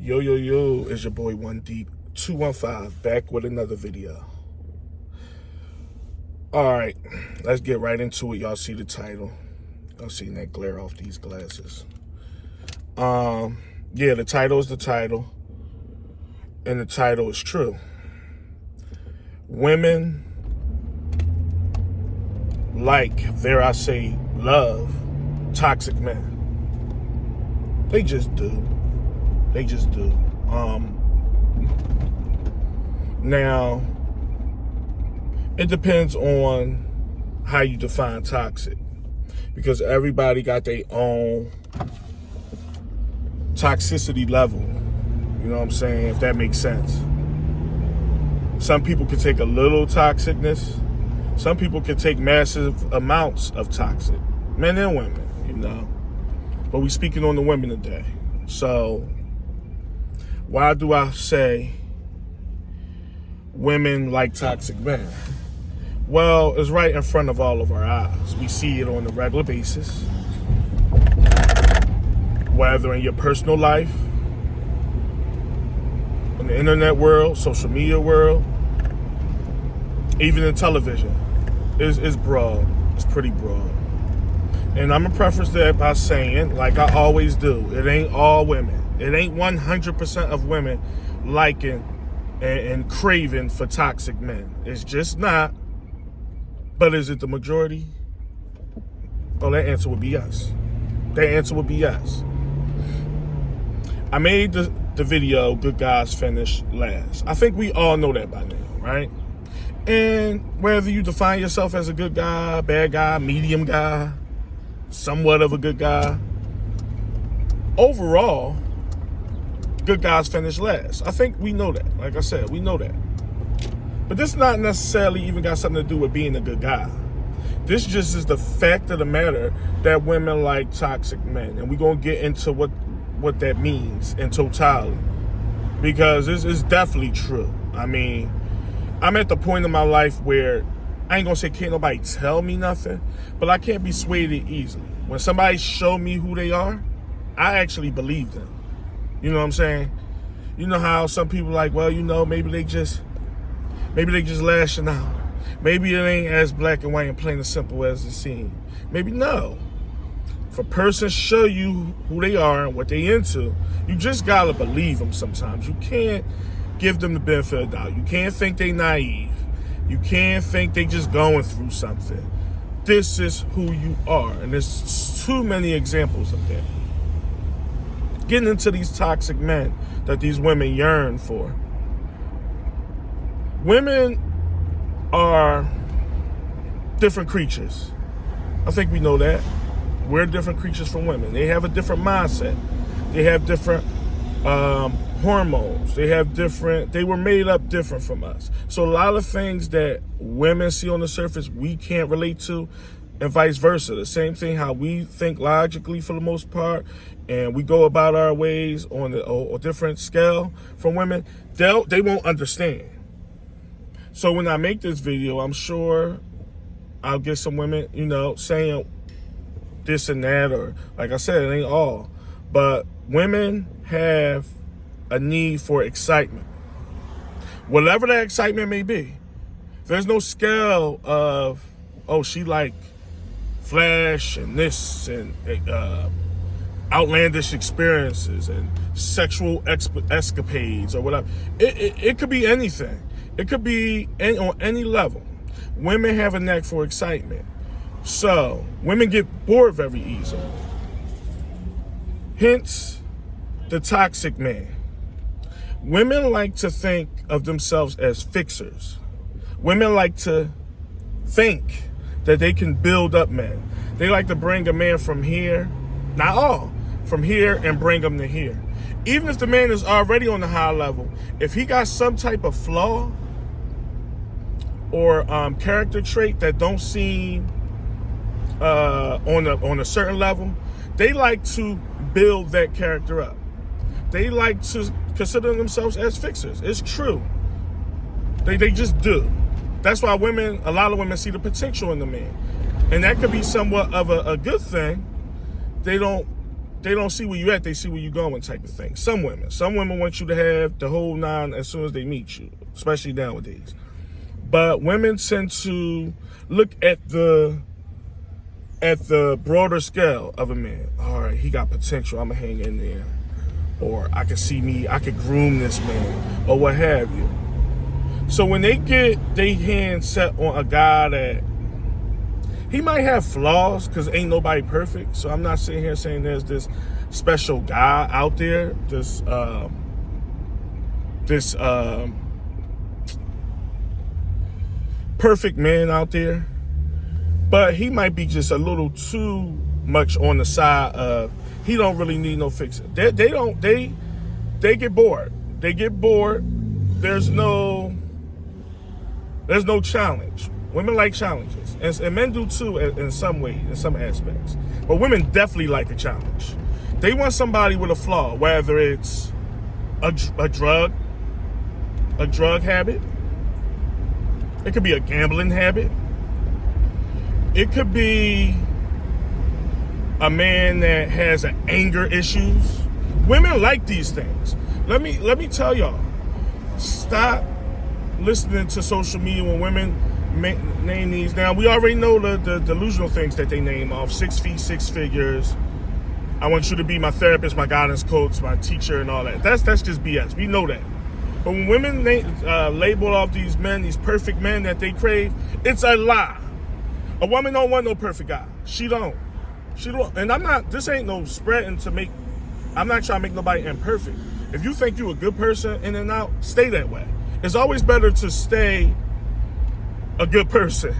Yo, yo, yo, it's your boy 1Deep215 back with another video. Alright, let's get right into it. Y'all see the title. Y'all seeing that glare off these glasses. Yeah, the title is the title. And the title is true. Women dare I say, love toxic men. They just do. They just do. Now, it depends on how you define toxic, because everybody got their own toxicity level. You know what I'm saying? If that makes sense. Some people can take a little toxicness. Some people can take massive amounts of toxic. Men and women, you know. But we speaking on the women today. So, why do I say women like toxic men? Well, it's right in front of all of our eyes. We see it on a regular basis. Whether in your personal life, in the internet world, social media world, even in television. It's broad. It's pretty broad. And I'm going to preface that by saying, like I always do, it ain't all women. It ain't 100% of women liking and craving for toxic men. It's just not. But is it the majority? Well, that answer would be yes. That answer would be yes. I made the video, Good Guys Finish Last. I think we all know that by now, right? And whether you define yourself as a good guy, bad guy, medium guy, somewhat of a good guy, overall, good guys finish last. I think we know that. Like I said, we know that. But this not necessarily even got something to do with being a good guy. This just is the fact of the matter that women like toxic men. And we're going to get into what that means in totality. Because this is definitely true. I mean, I'm at the point in my life where I ain't going to say can't nobody tell me nothing, but I can't be swayed easily. When somebody show me who they are, I actually believe them. You know what I'm saying? You know how some people like, well, you know, maybe they just lashing out. Maybe it ain't as black and white and plain and simple as it seems. Maybe no. If a person show you who they are and what they into, you just gotta believe them sometimes. You can't give them the benefit of the doubt. You can't think they naive. You can't think they just going through something. This is who you are. And there's too many examples of that. Getting into these toxic men that these women yearn for. Women are different creatures. I think we know that. We're different creatures from women. They have a different mindset. They have different hormones. They were made up different from us. So a lot of things that women see on the surface, we can't relate to, and vice versa. The same thing, how we think logically for the most part, and we go about our ways on a different scale from women, they won't understand. So when I make this video, I'm sure I'll get some women, you know, saying this and that, or like I said, it ain't all. But women have a need for excitement. Whatever that excitement may be. There's no scale of, oh, she like flash and this and outlandish experiences and sexual escapades or whatever. It could be anything. It could be on any level. Women have a knack for excitement. So, women get bored very easily. Hence, the toxic man. Women like to think of themselves as fixers. Women like to think that they can build up men. They like to bring a man from here, not all, from here and bring him to here. Even if the man is already on the high level, if he got some type of flaw or character trait that don't seem on a certain level, they like to build that character up. They like to consider themselves as fixers. It's true. They just do. That's why a lot of women see the potential in the man. And that could be somewhat of a good thing. They don't they don't see where you at, they see where you going type of thing. Some women want you to have the whole nine as soon as they meet you, especially nowadays. But women tend to look at the broader scale of a man. All right, he got potential, I'm gonna hang in there. Or I could groom this man, or what have you. So when they get their hand set on a guy that, he might have flaws, because ain't nobody perfect. So I'm not sitting here saying there's this special guy out there, this perfect man out there. But he might be just a little too much on the side of, he don't really need no fixing. They get bored. They get bored. There's no challenge. Women like challenges, and men do too in some ways, in some aspects. But women definitely like a challenge. They want somebody with a flaw, whether it's a drug habit. It could be a gambling habit. It could be a man that has anger issues. Women like these things. Let me tell y'all, stop listening to social media when women name these. Now, we already know the delusional things that they name off: 6 feet, 6 figures. I want you to be my therapist, my guidance coach, my teacher, and all that. That's just BS. We know that. But when women label off these men, these perfect men that they crave, it's a lie. A woman don't want no perfect guy. She don't. And this ain't no spreading to make, I'm not trying to make nobody imperfect. If you think you're a good person in and out, stay that way. It's always better to stay a good person,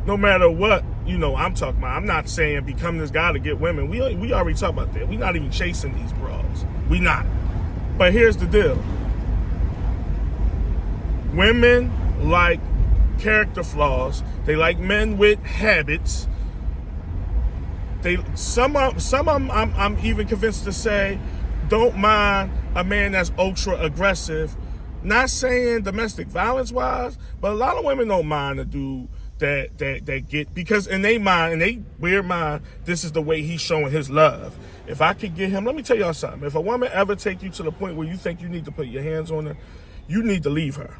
no matter what, I'm talking about. I'm not saying become this guy to get women. We already talked about that. We're not even chasing these bras. We not. But here's the deal. Women like character flaws. They like men with habits. Some of them, I'm even convinced to say, don't mind a man that's ultra aggressive. Not saying domestic violence wise, but a lot of women don't mind a dude that get, because in their mind, in their weird mind, this is the way he's showing his love. If I could get him, let me tell y'all something. If a woman ever take you to the point where you think you need to put your hands on her, you need to leave her.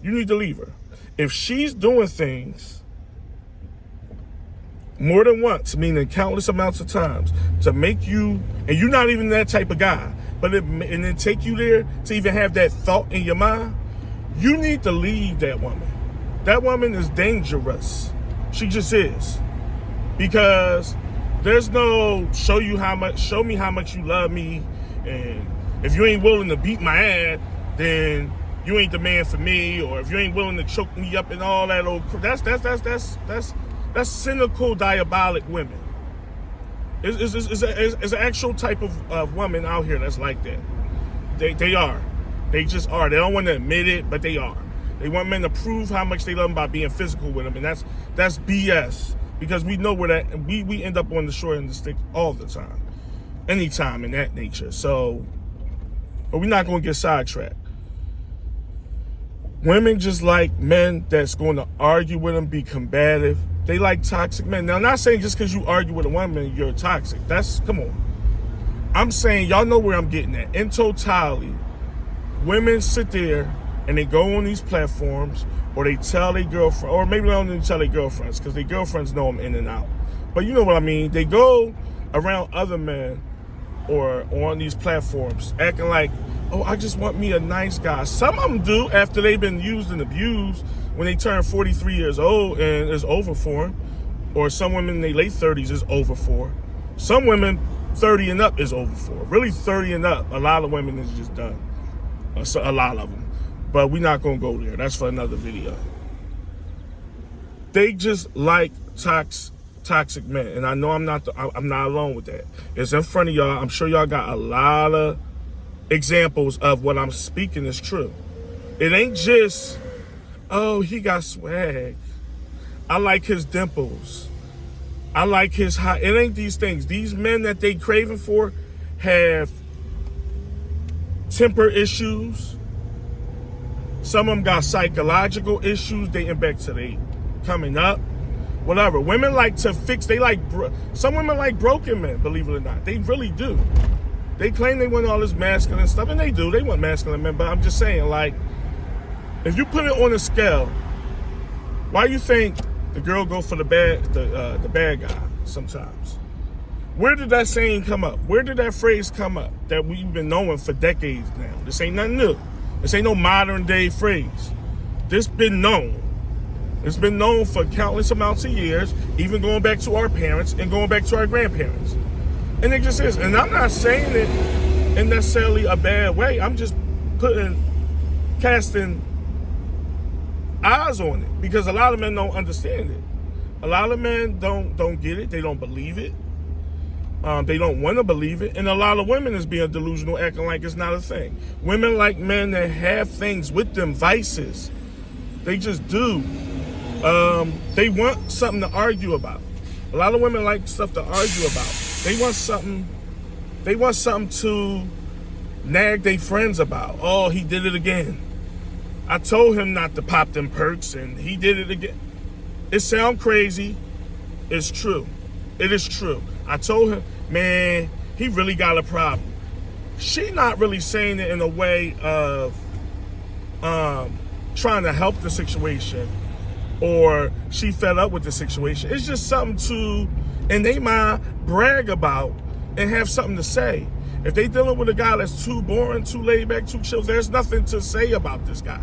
You need to leave her. If she's doing things more than once, meaning countless amounts of times, to make you, and you're not even that type of guy, and then take you there to even have that thought in your mind, you need to leave that woman. That woman is dangerous. She just is. Because there's no show me how much you love me, and if you ain't willing to beat my ass, then you ain't the man for me, or if you ain't willing to choke me up and all that old, that's cynical, diabolic women. It's an actual type of woman out here that's like that. They are. They just are. They don't want to admit it, but they are. They want men to prove how much they love them by being physical with them, and that's BS. Because we know where that we end up on the short end of the stick all the time, anytime in that nature. So, but we're not going to get sidetracked. Women just like men that's going to argue with them, be combative. They like toxic men. Now, I'm not saying just because you argue with a woman, you're toxic. Come on. I'm saying, y'all know where I'm getting at. In totality, women sit there and they go on these platforms, or they tell their girlfriend, or maybe they don't even tell their girlfriends, because their girlfriends know them in and out. But you know what I mean. They go around other men or on these platforms acting like, oh, I just want me a nice guy. Some of them do after they've been used and abused when they turn 43 years old and it's over for them. Or some women in their late 30s is over for. Some women 30 and up is over for. Really 30 and up, a lot of women is just done. A lot of them. But we're not going to go there. That's for another video. They just like toxic men. And I know I'm not alone with that. It's in front of y'all. I'm sure y'all got a lot of examples of what I'm speaking is true. It ain't just, oh, he got swag. I like his dimples. I like his hot. It ain't these things. These men that they craving for have temper issues. Some of them got psychological issues dating back to they coming up. whatever. Women like to fix. Some women like broken men. Believe it or not, they really do. They claim they want all this masculine stuff, and they do. They want masculine men. But I'm just saying, like, if you put it on a scale, why you think the girl go for the bad guy sometimes? Where did that saying come up? Where did that phrase come up that we've been knowing for decades now? This ain't nothing new. This ain't no modern day phrase. This been known. It's been known for countless amounts of years, even going back to our parents and going back to our grandparents. And it just is. And I'm not saying it in necessarily a bad way. I'm just casting eyes on it, because a lot of men don't understand it. A lot of men don't get it. They don't believe it. They don't want to believe it. And a lot of women is being delusional, acting like it's not a thing. Women like men that have things with them, vices. They just do. They want something to argue about. A lot of women like stuff to argue about. They want something to nag their friends about. Oh, he did it again. I told him not to pop them perks, and he did it again. It sounds crazy. It's true. It is true. I told him, man, he really got a problem. She not really saying it in a way of trying to help the situation, or she fed up with the situation. It's just something to, in they mind, brag about and have something to say. If they dealing with a guy that's too boring, too laid back, too chill, there's nothing to say about this guy.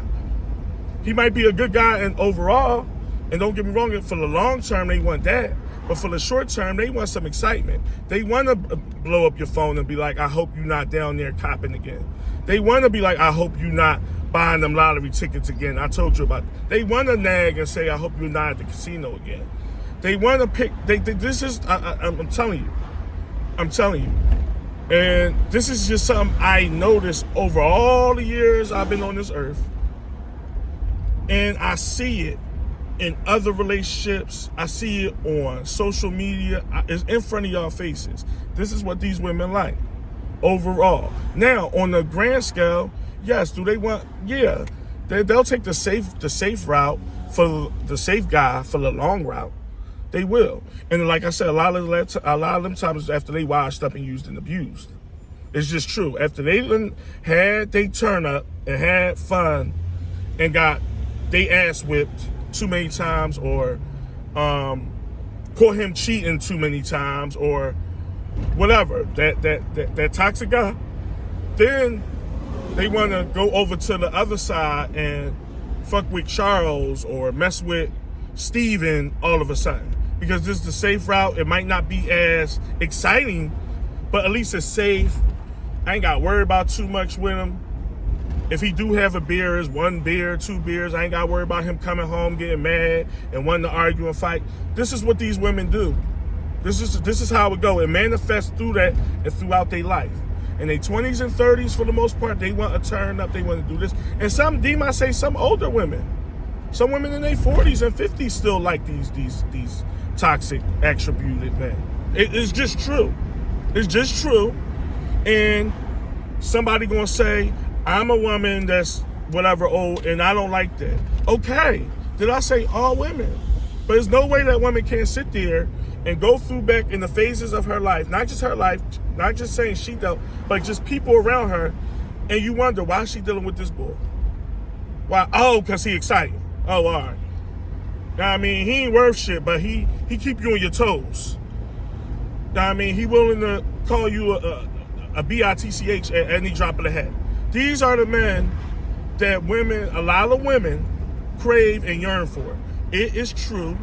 He might be a good guy and overall, and don't get me wrong, for the long term, they want that. But for the short term, they want some excitement. They want to blow up your phone and be like, I hope you're not down there copping again. They want to be like, I hope you're not buying them lottery tickets again. I told you about that. They want to nag and say, I hope you're not at the casino again. They want to pick, I'm telling you. And this is just something I noticed over all the years I've been on this earth. And I see it in other relationships. I see it on social media. It's in front of y'all faces. This is what these women like overall. Now, on the grand scale, yes, do they want, yeah, they'll take the safe route for the safe guy for the long route. They will. And like I said, a lot of them times after they washed up and used and abused. It's just true. After they had they turn up and had fun and got they ass whipped too many times, or caught him cheating too many times, or whatever, that toxic guy, then they want to go over to the other side and fuck with Charles or mess with Steven all of a sudden. Because this is the safe route. It might not be as exciting, but at least it's safe. I ain't got to worry about too much with him. If he do have a beer, it's 1 beer, 2 beers. I ain't got to worry about him coming home getting mad and wanting to argue and fight. This is what these women do. This is how it go. It manifests through that and throughout their life. In their 20s and 30s, for the most part, they want to turn up. They want to do this. And some, D might say, some older women. Some women in their 40s and 50s still like these toxic, attributed men. It's just true. It's just true. And somebody gonna say, I'm a woman that's whatever old, and I don't like that. Okay. Did I say all women? But there's no way that woman can't sit there and go through back in the phases of her life, not just her life, not just saying she dealt, but just people around her, and you wonder, why is she dealing with this boy? Why? Oh, because he excited. Oh, all right. I mean, he ain't worth shit, but he keep you on your toes. I mean, he willing to call you a bitch at any drop of the hat. These are the men that a lot of women crave and yearn for. It is true,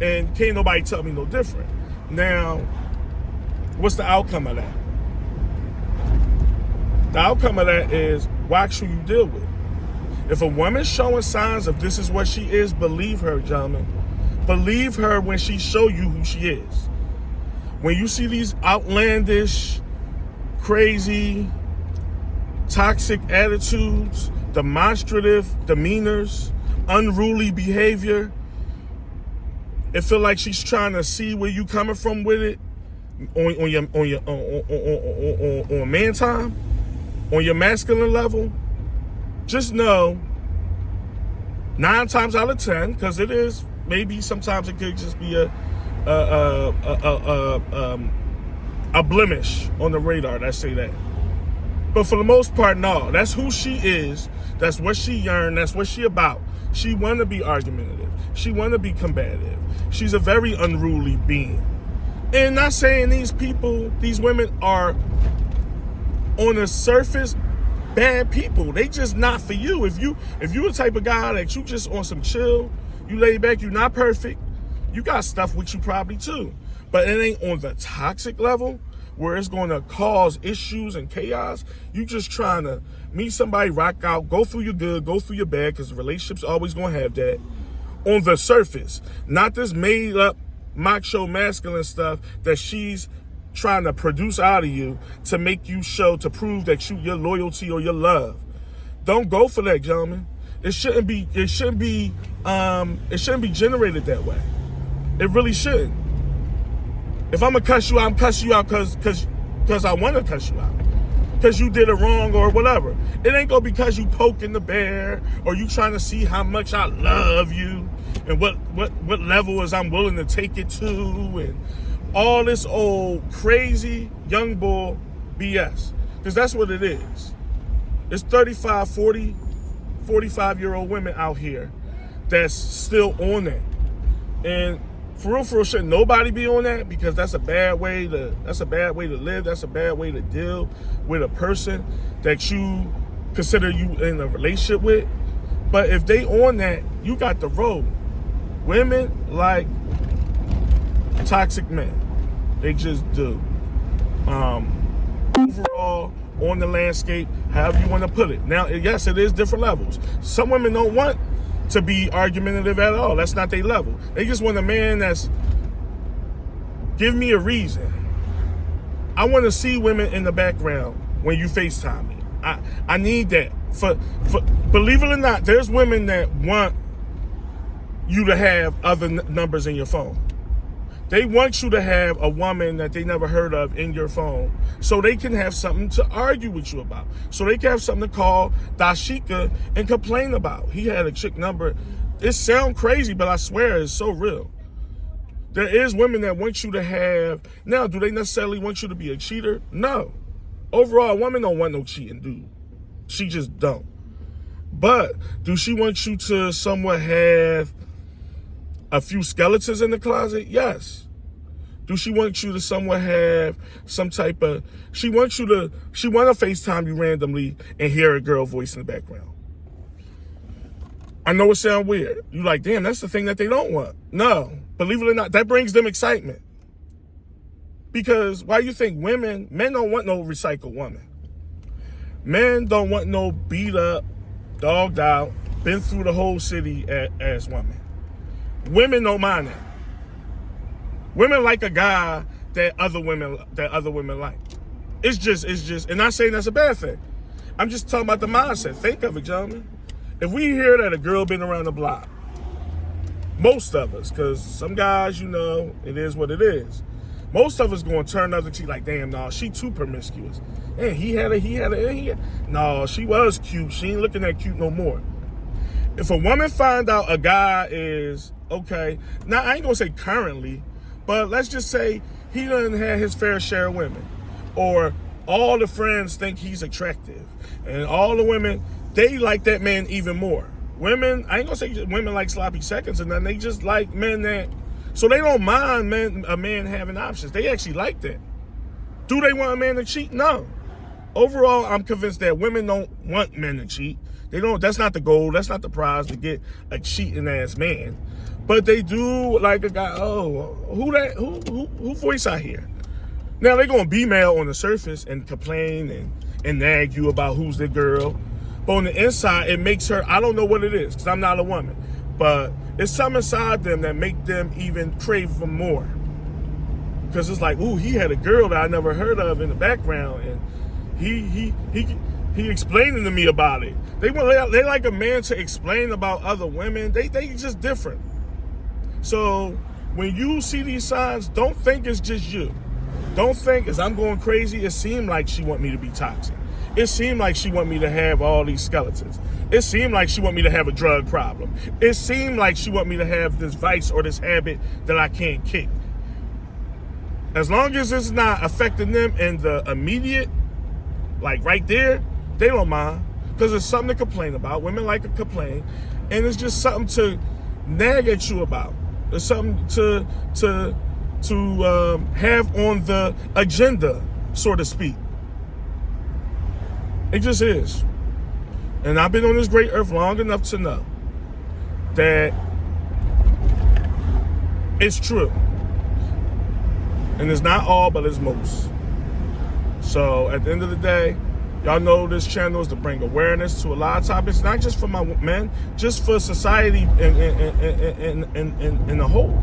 and can't nobody tell me no different. Now, what's the outcome of that? The outcome of that is watch who you deal with. If a woman's showing signs of this is what she is, believe her, gentlemen. Believe her when she show you who she is. When you see these outlandish, crazy, toxic attitudes, demonstrative demeanors, unruly behavior, it feel like she's trying to see where you coming from with it on man time, on your masculine level. Just know, 9 times out of 10, because it is maybe sometimes it could just be a blemish on the radar. Let's say that. But for the most part, no. That's who she is. That's what she yearns. That's what she about. She want to be argumentative. She want to be combative. She's a very unruly being. And not saying these people, these women are on the surface bad people. They just not for you. If you the type of guy that you just on some chill, you lay back, you not perfect, you got stuff with you probably too. But it ain't on the toxic level where it's going to cause issues and chaos. You just trying to meet somebody, rock out, go through your good, go through your bad, because the relationship's always going to have that on the surface. Not this made up macho masculine stuff that she's trying to produce out of you to make you show, to prove that your loyalty or your love. Don't go for that, gentlemen. It shouldn't be generated that way. It really shouldn't. If I'm gonna cuss you out, I'm cussing you out because I want to cuss you out, because you did it wrong or whatever. It ain't gonna be because you poking the bear or you trying to see how much I love you and what level is I'm willing to take it to, and all this old crazy young bull BS. Because that's what it is. It's 35, 40, 45-year-old women out here that's still on that. And for real, should nobody be on that, because that's a bad way to live. That's a bad way to deal with a person that you consider you in a relationship with. But if they on that, you got the road. Women like toxic men. They just do. Overall, on the landscape, however you want to put it. Now, yes, it is different levels. Some women don't want to be argumentative at all. That's not their level. They just want a man that's, give me a reason. I want to see women in the background when you FaceTime me. I need that. For believe it or not, there's women that want you to have other numbers in your phone. They want you to have a woman that they never heard of in your phone so they can have something to argue with you about. So they can have something to call Dashika and complain about. He had a chick number. It sounds crazy, but I swear it's so real. There is women that want you to have. Now, do they necessarily want you to be a cheater? No. Overall, a woman don't want no cheating dude. She just don't. But do she want you to somewhat have a few skeletons in the closet? Yes. Do she want you to somewhat have some type of, she want to FaceTime you randomly and hear a girl voice in the background? I know it sounds weird. You like, damn, that's the thing that they don't want. No, believe it or not, that brings them excitement. Because why you think men don't want no recycled woman. Men don't want no beat up, dogged out, been through the whole city ass woman. Women don't mind that. Women like a guy that other women like. It's just, and not saying that's a bad thing. I'm just talking about the mindset. Think of it, gentlemen. If we hear that a girl been around the block, most of us, because some guys, it is what it is. Most of us going to turn the other cheek like, damn, no, she too promiscuous. And no, she was cute. She ain't looking that cute no more. If a woman find out a guy is, okay, now I ain't going to say currently, but let's just say he doesn't have his fair share of women. Or all the friends think he's attractive. And all the women, they like that man even more. Women, I ain't going to say women like sloppy seconds and nothing. They just like men that, so they don't mind a man having options. They actually like that. Do they want a man to cheat? No. Overall, I'm convinced that women don't want men to cheat. They don't. That's not the goal. That's not the prize, to get a cheating ass man. But they do like a guy. Oh, who voice I hear? Now they're gonna be male on the surface and complain and nag you about who's the girl. But on the inside, it makes her. I don't know what it is because I'm not a woman. But it's something inside them that make them even crave for more. Because it's like, ooh, he had a girl that I never heard of in the background, and he explaining to me about it. They like a man to explain about other women. They just different. So when you see these signs, don't think it's just you. Don't think as I'm going crazy, it seemed like she want me to be toxic. It seemed like she want me to have all these skeletons. It seemed like she want me to have a drug problem. It seemed like she want me to have this vice or this habit that I can't kick. As long as it's not affecting them in the immediate, like right there, they don't mind. Because it's something to complain about. Women like to complain. And it's just something to nag at you about. It's something to have on the agenda, so to speak. It just is. And I've been on this great earth long enough to know that it's true. And it's not all, but it's most. So at the end of the day, y'all know this channel is to bring awareness to a lot of topics, not just for my men, just for society in the whole.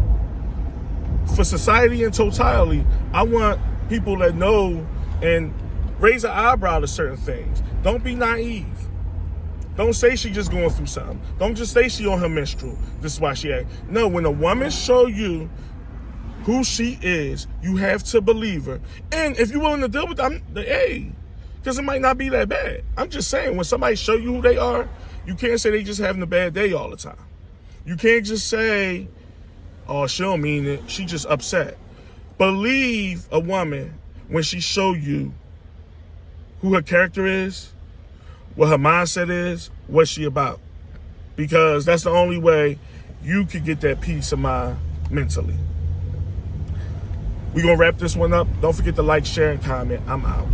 For society in totality, I want people that know and raise an eyebrow to certain things. Don't be naive. Don't say she just going through something. Don't just say she on her menstrual. This is why she act. No, when a woman show you who she is, you have to believe her. And if you're willing to deal with them, hey, because it might not be that bad. I'm just saying, when somebody show you who they are, you can't say they just having a bad day all the time. You can't just say, oh, she don't mean it, she just upset. Believe a woman when she show you who her character is, what her mindset is, what she about. Because that's the only way you can get that peace of mind mentally. We're going to wrap this one up. Don't forget to like, share, and comment. I'm out.